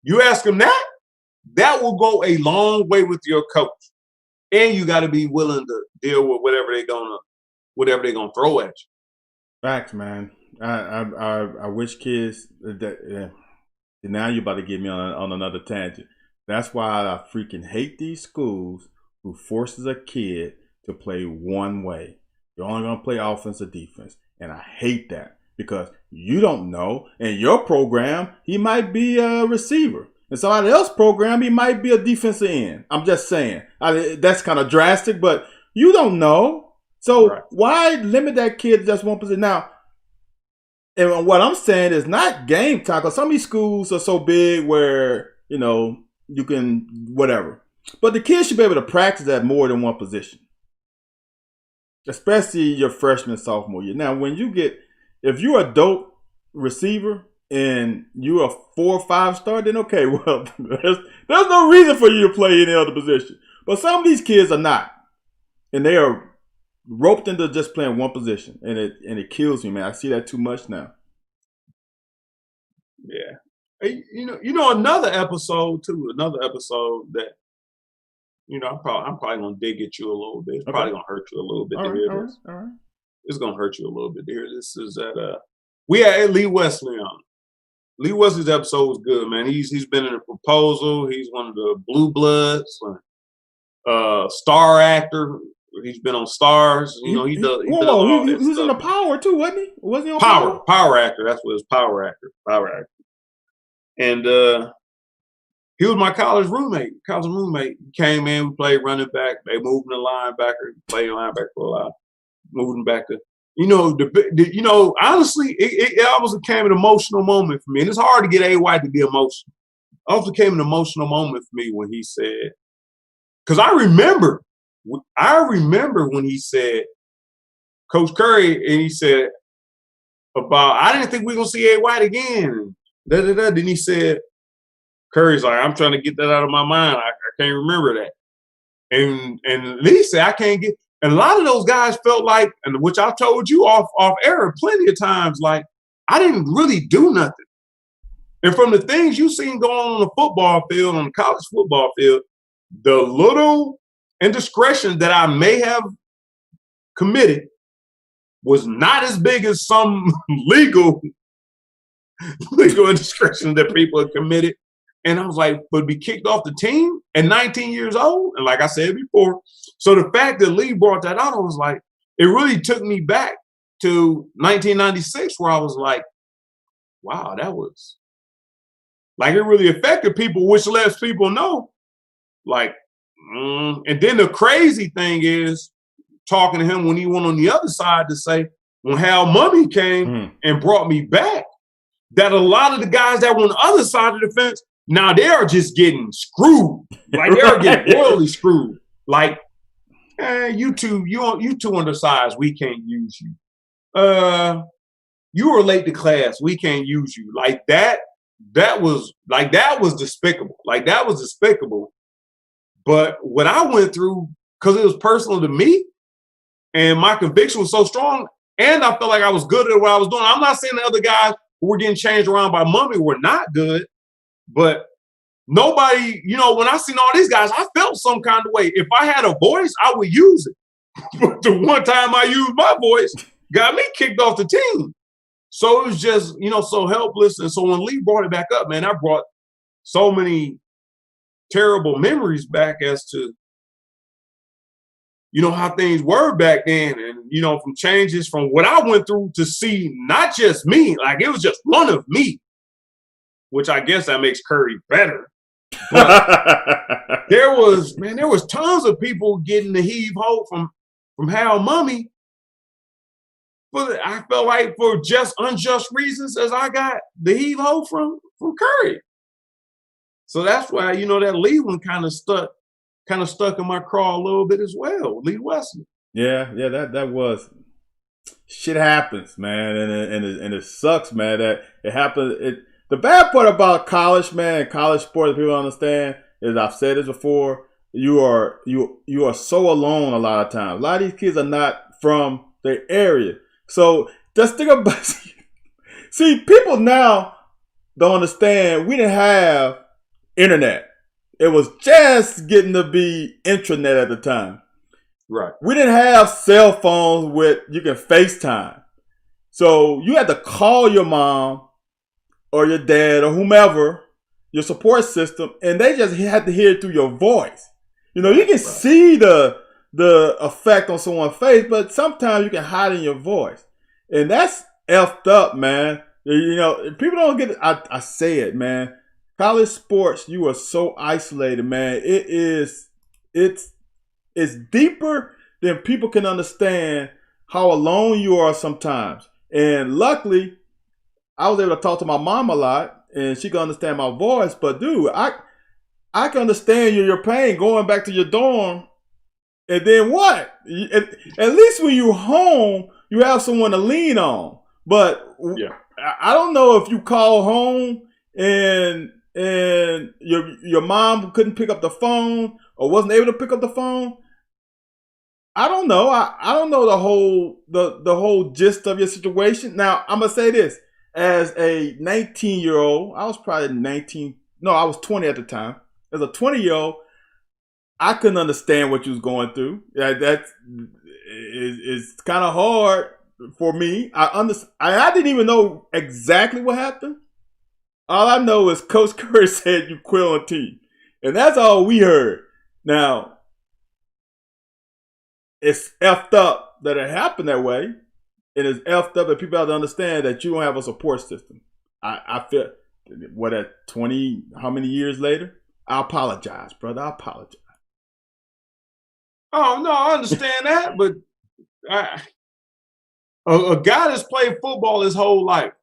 You ask him that will go a long way with your coach. And you got to be willing to deal with whatever they're gonna throw at you. Facts, man. I wish kids that. Now you're about to get me on another tangent. That's why I freaking hate these schools who forces a kid to play one way. You're only gonna play offense or defense, and I hate that, because you don't know. In your program, he might be a receiver. In somebody else's program, he might be a defensive end. I'm just saying. That's kind of drastic, but you don't know. So Why limit that kid to just one position? Now, and what I'm saying is not game time, because some of these schools are so big where, you can whatever. But the kids should be able to practice at more than one position, especially your freshman, sophomore year. Now, if you're a dope receiver and you're a 4 or 5 star, then okay, well, there's no reason for you to play any other position. But some of these kids are not, and they are roped into just playing one position, and it kills me, man. I see that too much now. Yeah, another episode that I'm probably gonna dig at you a little bit. It's probably gonna hurt you a little bit to hear this. All right. It's gonna hurt you a little bit to hear this. Is that we had Lee Wesley on. Lee Wesley's episode was good, man. He's been in A Proposal. He's one of the Blue Bloods, star actor. He's been on Stars. He does. He was in the Power too, wasn't he? Wasn't he on Power? Power actor. That's what it's. Power actor. And he was my college roommate. He came in, we played running back. They moved him to linebacker. Played linebacker for a while. Moved him back to. Honestly, it almost became an emotional moment for me. And it's hard to get A. White to be emotional. It also became an emotional moment for me when he said, because I remember when he said, Coach Curry, and he said I didn't think we were going to see A. White again. Then he said, Curry's like, I'm trying to get that out of my mind. I can't remember that. And Lee said, I can't get. And a lot of those guys felt like, and which I told you off air plenty of times, like, I didn't really do nothing. And from the things you've seen going on the football field, on the college football field, the little indiscretion that I may have committed was not as big as some legal indiscretion that people have committed. And I was like, but be kicked off the team at 19 years old? And like I said before, so the fact that Lee brought that out, I was like, it really took me back to 1996, where I was like, wow, that was, like, it really affected people, which lets people know, like, and then the crazy thing is, talking to him when he went on the other side to say, when Hal Mummy came and brought me back, that a lot of the guys that were on the other side of the fence, now they are just getting screwed. Like, they are getting royally screwed. Like, you two undersized, we can't use you. You were late to class, we can't use you. Like that was despicable. Like, that was despicable. But what I went through, because it was personal to me, and my conviction was so strong, and I felt like I was good at what I was doing. I'm not saying the other guys who were getting changed around by Mummy were not good, but nobody, when I seen all these guys, I felt felt some kind of way. If I had a voice, I would use it. But the one time I used my voice, got me kicked off the team. So it was just, so helpless. And so when Lee brought it back up, man, I brought so many terrible memories back as to, how things were back then. And, from changes from what I went through to see not just me, like it was just one of me, which I guess that makes Curry better. But there was tons of people getting the heave-ho from Hal Mummy. But I felt like for just unjust reasons, as I got the heave-ho from Curry. So that's why, that Lee one kind of stuck in my craw a little bit as well, Lee Wesley. Yeah, that was shit happens, man, and it sucks, man, that it happened. The bad part about college, man, college sports, people don't understand, is I've said this before, you are so alone a lot of times. A lot of these kids are not from their area. So just think about see, people now don't understand we didn't have internet. It was just getting to be intranet at the time. Right. We didn't have cell phones with you can FaceTime. So you had to call your mom or your dad or whomever, your support system, and they just had to hear it through your voice. You can see the effect on someone's face, but sometimes you can hide in your voice. And that's effed up, man. People don't get it. I say it, man. College sports, you are so isolated, man. It's deeper than people can understand how alone you are sometimes. And luckily, I was able to talk to my mom a lot, and she can understand my voice. But dude, I can understand your pain going back to your dorm. And then what? At least when you're home, you have someone to lean on. But yeah. I don't know if you call home and your mom couldn't pick up the phone or wasn't able to pick up the phone. I don't know. I don't know the whole gist of your situation. Now, I'm gonna say this. As a 19-year-old, I was probably 19. No, I was 20 at the time. As a 20-year-old, I couldn't understand what you was going through. That is kind of hard for me. I didn't even know exactly what happened. All I know is Coach Curry said you quit on the team. And that's all we heard. Now, it's effed up that it happened that way. And it's effed up that people have to understand that you don't have a support system. I feel, at 20, how many years later? I apologize, brother. I apologize. Oh, no, I understand that. But a guy that's played football his whole life,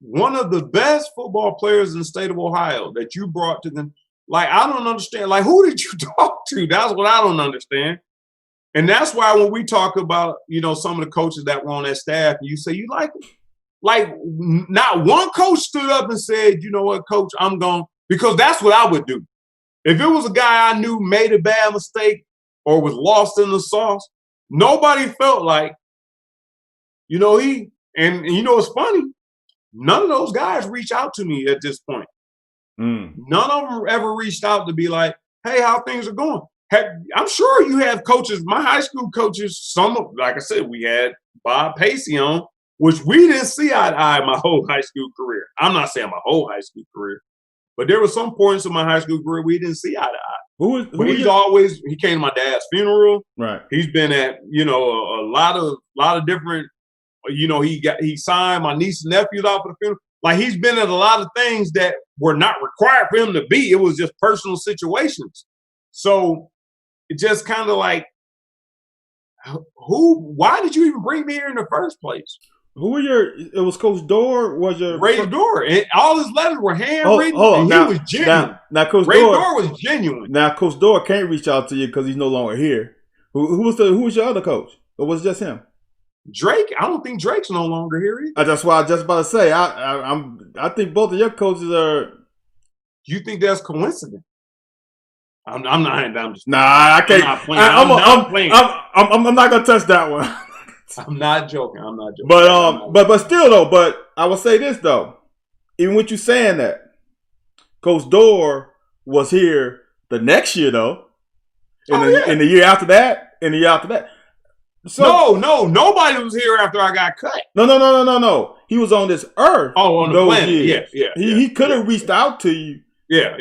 one of the best football players in the state of Ohio that you brought to them, I don't understand. Who did you talk to? That's what I don't understand. And that's why when we talk about, some of the coaches that were on that staff, and you say you like them. Not one coach stood up and said, you know what, coach, I'm going, because that's what I would do. If it was a guy I knew made a bad mistake or was lost in the sauce, nobody felt like, it's funny. None of those guys reach out to me at this point. None of them ever reached out to be like, hey, how things are going. I'm sure you have coaches, my high school coaches, like I said, we had Bob Pacey on, which we didn't see eye to eye my whole high school career. I'm not saying my whole high school career, but there were some points in my high school career we didn't see eye to eye. He came to my dad's funeral. Right. He's been at, a lot of different, he signed my niece and nephews out for the funeral. He's been at a lot of things that were not required for him to be. It was just personal situations. So it just kind of why did you even bring me here in the first place? It was Coach Dorr? Ray Dorr. And all his letters were handwritten, and he was genuine. Now Coach Ray Dorr was genuine. Now Coach Dorr can't reach out to you because he's no longer here. Who was your other coach? Or was it just him? Drake? I don't think Drake's no longer here either. That's why I was just about to say. I think both of your coaches are. Do you think that's coincidence? I'm not. I'm just. Nah, I can't. I'm not gonna touch that one. I'm not joking. But still though. But I will say this though. Even with you saying that, Coach Dorr was here the next year though. In the year after that, So nobody was here after I got cut. No. He was on this earth. On the planet. Years. He could have reached out to you. Yeah.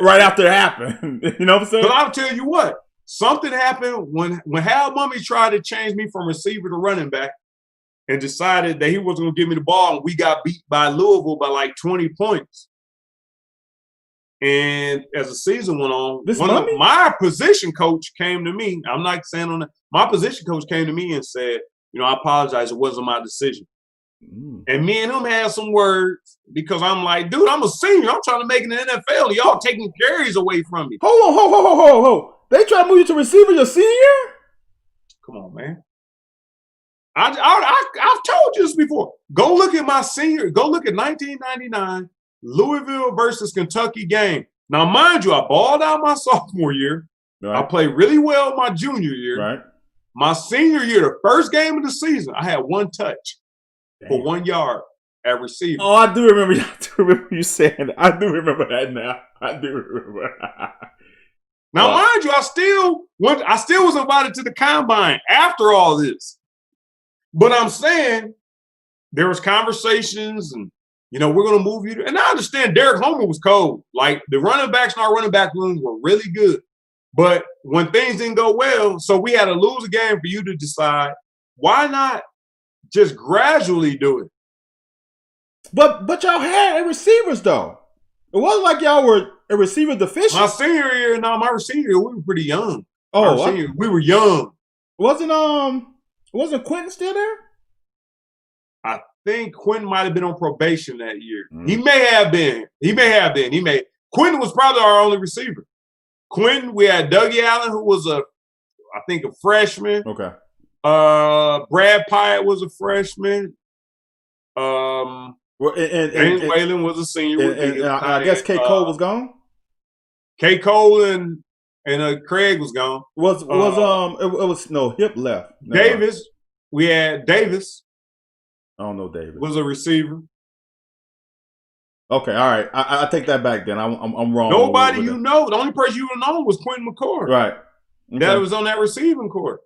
Right after it happened. You know what I'm saying? But I'll tell you what, something happened when Hal Mummy tried to change me from receiver to running back and decided that he wasn't going to give me the ball, and we got beat by Louisville by like 20 points. And as the season went on, my position coach came to me. I'm not saying on that. My position coach came to me and said, I apologize. It wasn't my decision. And me and him had some words because I'm like, dude, I'm a senior. I'm trying to make it in the NFL. Y'all taking carries away from me. Hold on. They try to move you to receiver your senior year? Come on, man. I've told you this before. Go look at my senior. Go look at 1999 Louisville versus Kentucky game. Now, mind you, I balled out my sophomore year. Right. I played really well my junior year. Right. My senior year, the first game of the season, I had one touch for 1 yard at receiver. Oh, I do remember you saying that. I do remember that now. I do remember. Now, mind you, I still was invited to the combine after all this. But I'm saying there was conversations and, we're going to move you. And I understand Derek Homer was cold. Like, the running backs in our running back rooms were really good. But when things didn't go well, so we had to lose a game for you to decide, why not just gradually do it? But y'all had receivers, though. It wasn't like y'all were a receiver deficient. My senior year, my receiver year, we were pretty young. We were young. Wasn't Quentin still there? I think Quentin might have been on probation that year. He may have been. Quentin was probably our only receiver. Quentin, we had Dougie Allen, who was a freshman. Okay. Brad Pyatt was a freshman. James Whalen was a senior. And I guess K. Cole was gone? K. Cole and Craig was gone. Hip left. Davis. We had Davis. I don't know Davis. Was a receiver. Okay, all right. I take that back then. I'm wrong. Nobody the only person you would know was Quentin McCord. Right. Okay. That was on that receiving court.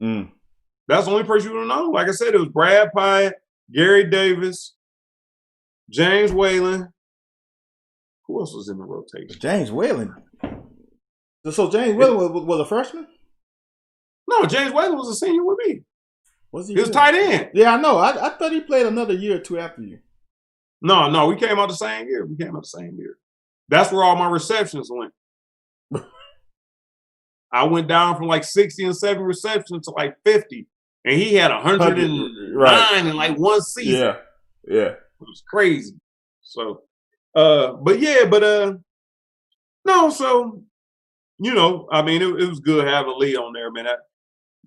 That's the only person you would know. Like I said, it was Brad Pyatt, Gary Davis, James Whalen. Who else was in the rotation? James Whalen. So James Whalen was a freshman? No, James Whalen was a senior with me. Was he? He was tight end. Yeah, I know. I thought he played another year or two after you. No, we came out the same year. That's where all my receptions went. I went down from like 60 and 70 receptions to like 50. And he had 109 in like one season. Yeah. It was crazy. So, no, so, it was good having Lee on there, man.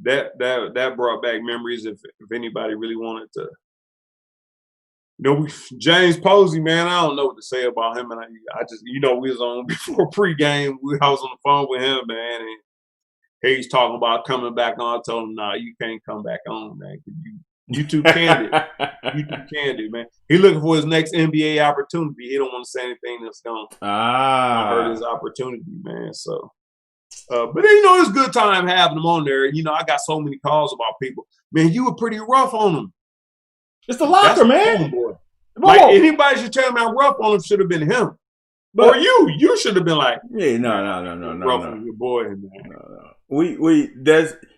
That brought back memories if anybody really wanted to. James Posey, man, I don't know what to say about him. And I just, we was on before pregame. I was on the phone with him, man, and he's talking about coming back on. I told him, nah, you can't come back on, man. You too candid. You too candid, man. He looking for his next NBA opportunity. He don't want to say anything that's going to hurt his opportunity, man. So, but then, it's a good time having him on there. I got so many calls about people. Man, you were pretty rough on him. It's the locker, man. Like, anybody should tell me I'm rough on him should have been him. Or you. You should have been like, no. Rough on your boy, man. No.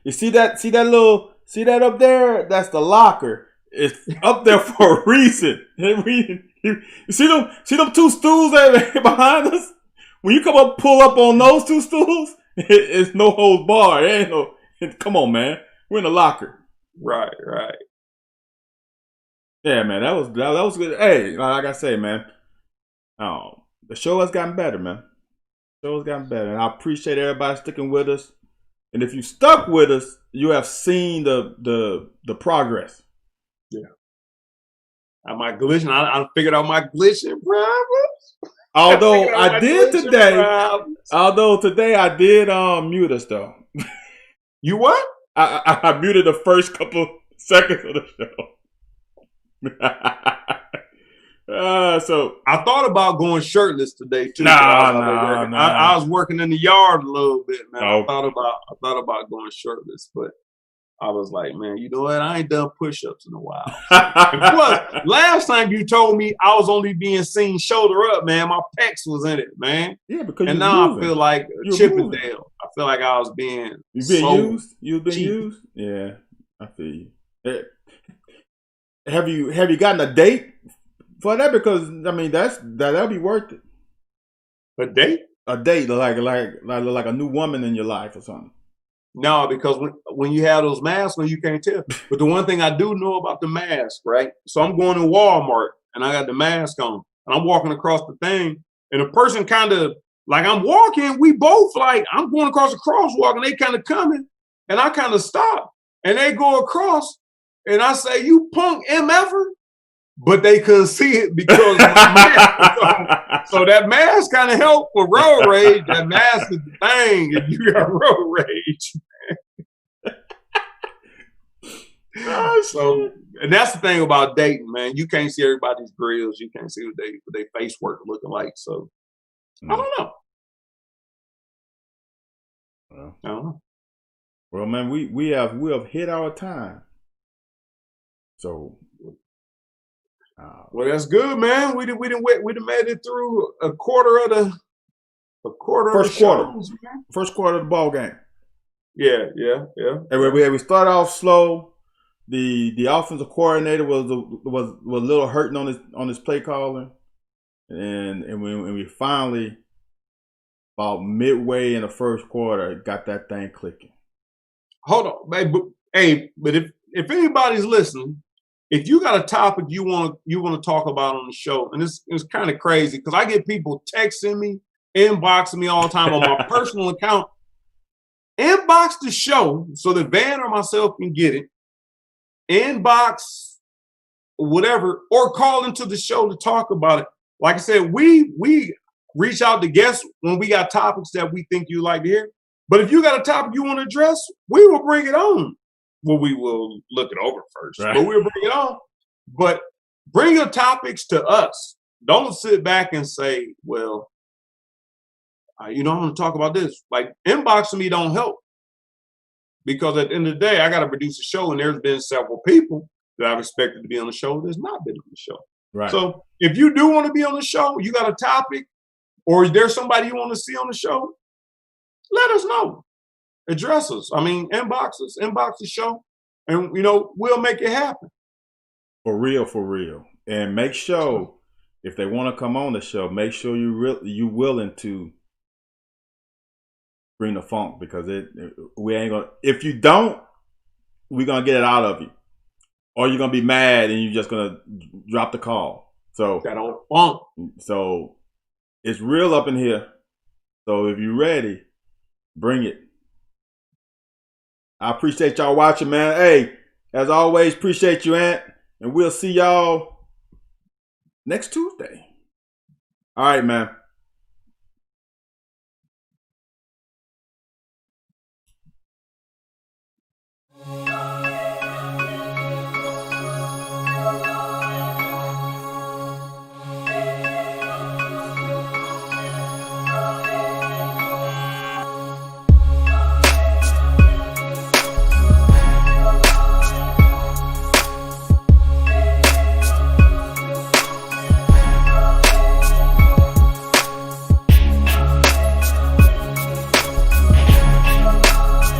You see that up there? That's the locker. It's up there for a reason. You see them two stools that are behind us? When you pull up on those two stools, it's no holds barred. Come on, man. We're in the locker. Right. Yeah, man, that was good. Hey, like I say, man, the show has gotten better, man. The show has gotten better, and I appreciate everybody sticking with us. And if you stuck with us, you have seen the progress. Yeah. My glitching, I figured out my glitching problems. Although today I did mute us though. You what? I muted the first couple seconds of the show. So I thought about going shirtless today too. nah. I was working in the yard a little bit, man. Oh. I thought about going shirtless, but I was like, man, you know what? I ain't done push-ups in a while. Plus, last time you told me I was only being seen shoulder up, man. My pecs was in it, man. Yeah, because and now moving. I feel like Chippendale. Moving. I feel like I was being used. You've been used. Yeah, I feel you. Have you gotten a date for that? Because I mean, that'll be worth it. A date? A date, like a new woman in your life or something. No, because when you have those masks on, you can't tell. But the one thing I do know about the mask, right? So I'm going to Walmart and I got the mask on and I'm walking across the thing and a person kind of like I'm walking, we both like I'm going across the crosswalk and they kind of coming and I kind of stop and they go across and I say, you punk MFer? But they couldn't see it because of my mask. So that mask kind of helped with road rage. That mask is the thing if you got road rage. So, and that's the thing about dating, man. You can't see everybody's grills. You can't see what they face work looking like. So, I don't know. Well, I don't know. Well, man, we have hit our time. So. Well, that's good, man. We done made it through a quarter of the first quarter of the ball game. Yeah. And we start off slow. The offensive coordinator was a little hurting on his play calling, and when we finally about midway in the first quarter got that thing clicking. Hold on, but if anybody's listening. If you got a topic you want to talk about on the show, and it's kind of crazy because I get people texting me, inboxing me all the time on my personal account. Inbox the show so that Van or myself can get it. Inbox whatever, or call into the show to talk about it. Like I said, we reach out to guests when we got topics that we think you like to hear. But if you got a topic you want to address, we will bring it on. Well, we will look it over first, right. But we'll bring it on. But bring your topics to us. Don't sit back and say, well, I'm going to talk about this. Like, inboxing me don't help. Because at the end of the day, I got to produce a show, and there's been several people that I've expected to be on the show that's not been on the show. Right. So if you do want to be on the show, you got a topic, or there's somebody you want to see on the show, let us know. Address us. I mean, inbox the show, and we'll make it happen. For real. And make sure if they want to come on the show, make sure you willing to bring the funk, because we ain't gonna. If you don't, we're gonna get it out of you, or you're gonna be mad and you're just gonna drop the call. So that old funk. So it's real up in here. So if you're ready, bring it. I appreciate y'all watching, man. Hey, as always, appreciate you, Ant. And we'll see y'all next Tuesday. All right, man.